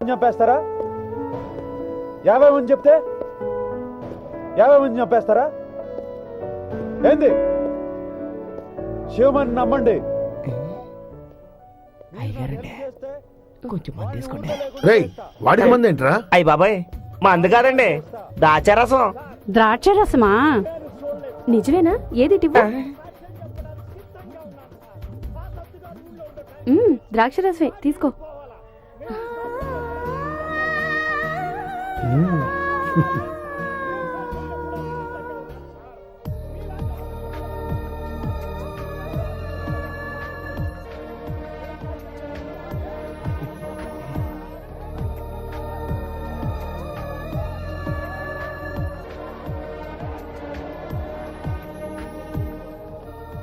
మంది చంపేస్తారా? 50 మంది చెప్తే 50 మంది చంపేస్తారా? ఏంది? శివమని నమ్మండి. కొంచెం మంది తీసుకోండి. రేయ్, వాడికి మంది ఏంట్రా? అయ్యి బాబాయ్, మా అందుకాదండి, దాచారసం. ద్రాక్ష రసమా? నిజమేనా? ఏది టివ్వు? ద్రాక్ష రసమే తీసుకో.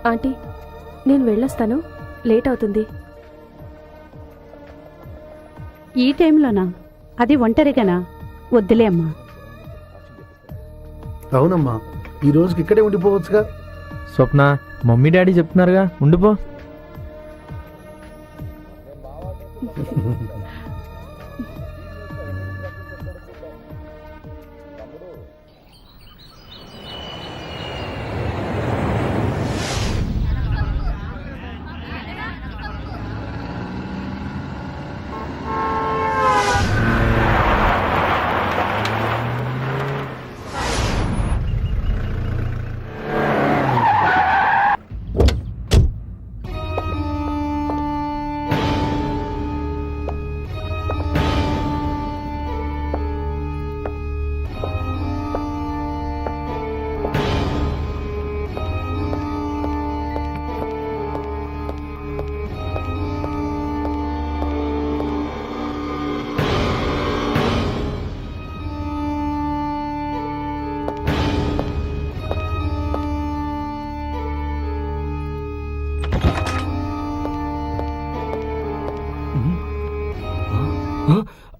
ఆంటీ, నేను వెళ్ళొస్తాను, లేట్ అవుతుంది. ఈ టైంలోనా? అది ఒంటరిగానా? వద్దులే అమ్మా. అవునమ్మా, ఈ రోజుకి ఇక్కడే ఉండిపోవచ్చుగా. స్వప్న, మమ్మీ డాడీ చెప్తున్నారుగా, ఉండిపో.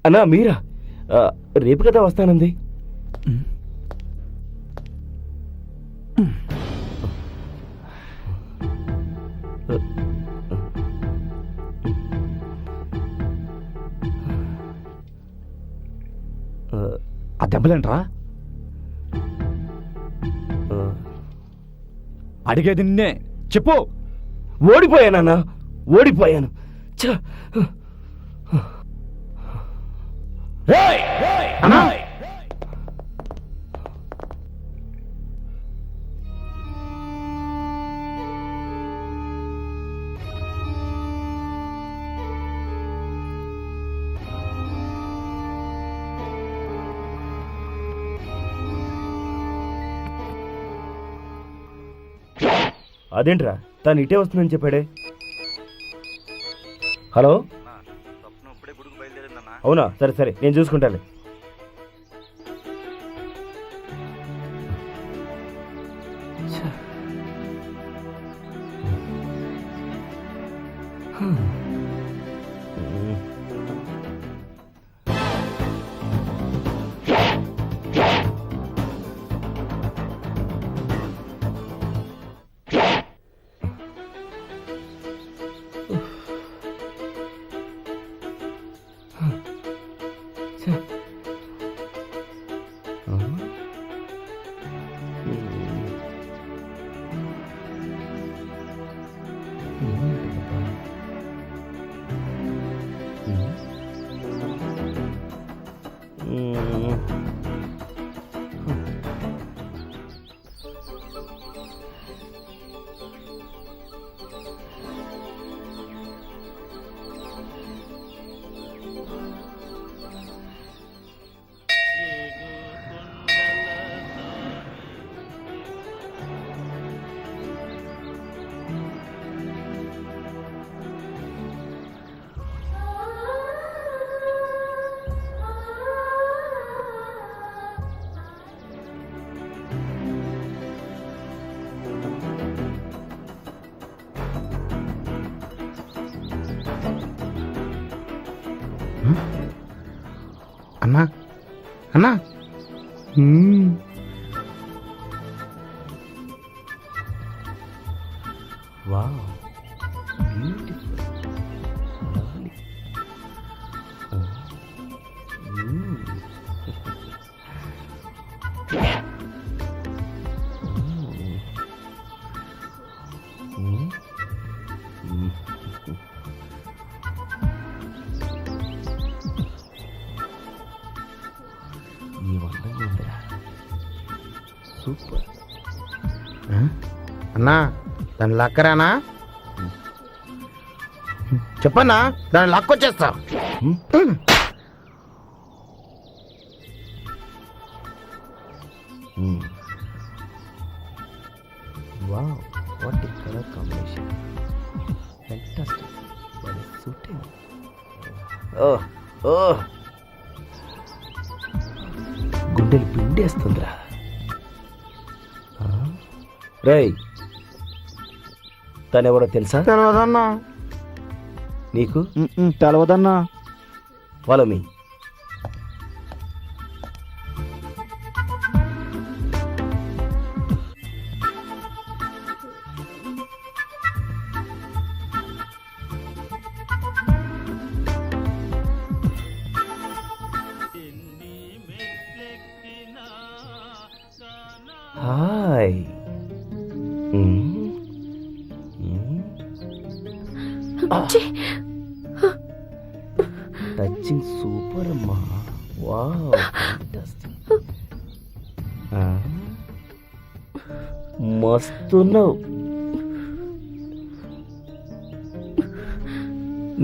అన్నా మీరా? రేపు కదా వస్తానంది. ఆ దెబ్బలేంట్రా? అడిగేది నిన్నే, చెప్పు. ఓడిపోయానన్నా, ఓడిపోయాను. అన్నా, అదేంట్రా, తను ఇటే వస్తుందని చెప్పాడే. హలో, అవునా? సరే సరే, నేను చూసుకుంటాను. అన్నా అన్నా, వావ్, ఈ వందంగా ఉందిరా. సూపర్. అన్నా దాని లక్కరానా చెప్పన్నా, దాన్ని లాక్కొచ్చేస్తా. Wow, what a colour combination. Fantastic. Very suiting. Oh oh, గుండెలు పిండేస్తుందిరా. రేయ్, తనెవరో తెలుసా తెలియదన్నా. నీకు? తెలవదన్నా. Follow me. Hi. Touching super అమ్మా. Wow, fantastic. మస్తున్నావు.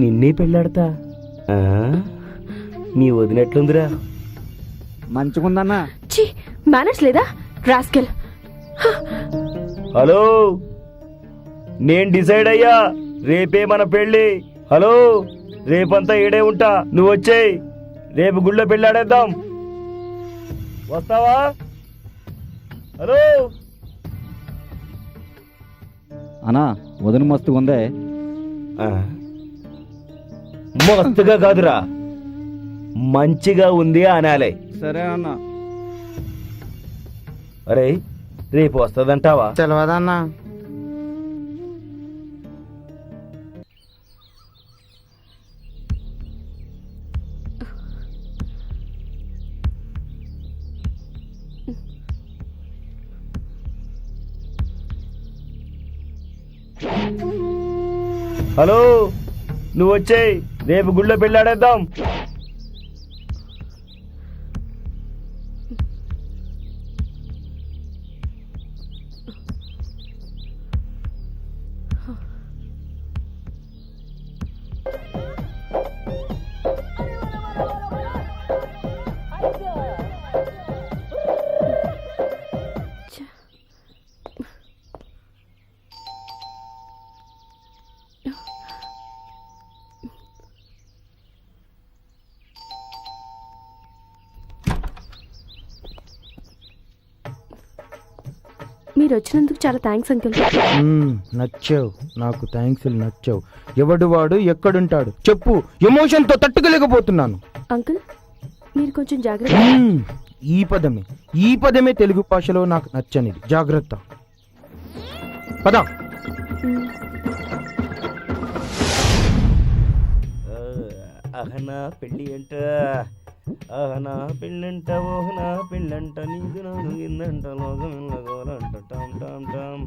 నిన్నే పెళ్ళాడతా. నీ వదినట్లుందిరా. మంచిగుందన్నా. ఛీ, మేనర్స్ లేదా రాస్కెల్. హలో, నేను డిసైడ్ అయ్యా. రేపే మన పెళ్ళి. హలో, రేపంతా ఏడే ఉంటా. నువ్వు వచ్చేయ్. రేపు గుళ్ళో పెళ్ళాడేద్దాం. వస్తావా? హలో. అన్నా వదిన మస్తు ఉందే. మస్తుగా కాదురా, మంచిగా ఉంది అనాలే. సరే అన్నా. అరే, రేపు వస్తుందంటావా? తెలియదన్నా. హలో, నువ్వు వచ్చేయ్. రేపు గుళ్ళో పెళ్ళాడేద్దాం. మీరు వచ్చినందుకు చాలా థ్యాంక్స్ అంకుల్. నచ్చావు నాకు. థ్యాంక్స్ నచ్చావు. ఎవడు వాడు ఎక్కడుంటాడు చెప్పు. ఎమోషన్తో తట్టుకోలేకపోతున్నాను. అంకుల్, మీరు కొంచెం జాగ్రత్త. ఈ పదమే తెలుగు భాషలో నాకు నచ్చనిది. జాగ్రత్త. పద. అహనా పెళ్ళి అంట, అహనా పెళ్ళంట, ఓహనా పెళ్ళంట, నీకు నాను ఇందంట, లోకం గోరంట, టామ్ టామ్ టామ్.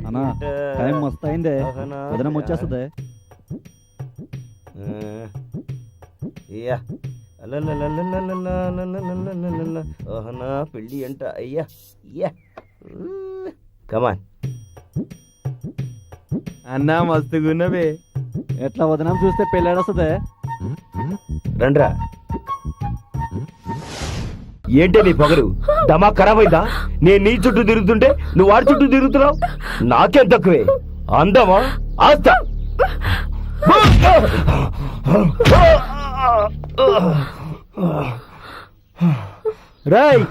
అన్నా టైం మస్తు అయిందే. వదిన వచ్చేస్తుంది. ఓహనా పెళ్ళి అంట. అయ్యా కమాన్. అన్నా మస్తుగున్నవే. ఎట్లా వదినం చూస్తే పెళ్ళాడొస్తుంది. రండ్రా. ఏంటి నీ పొగరు? దమా ఖరాబ్ అయిందా? నేను నీ చుట్టూ తిరుగుతుంటే నువ్వు వాడి చుట్టూ తిరుగుతున్నావు. నాకేం తక్కువే. అందమా ఆస్తా. రాయ్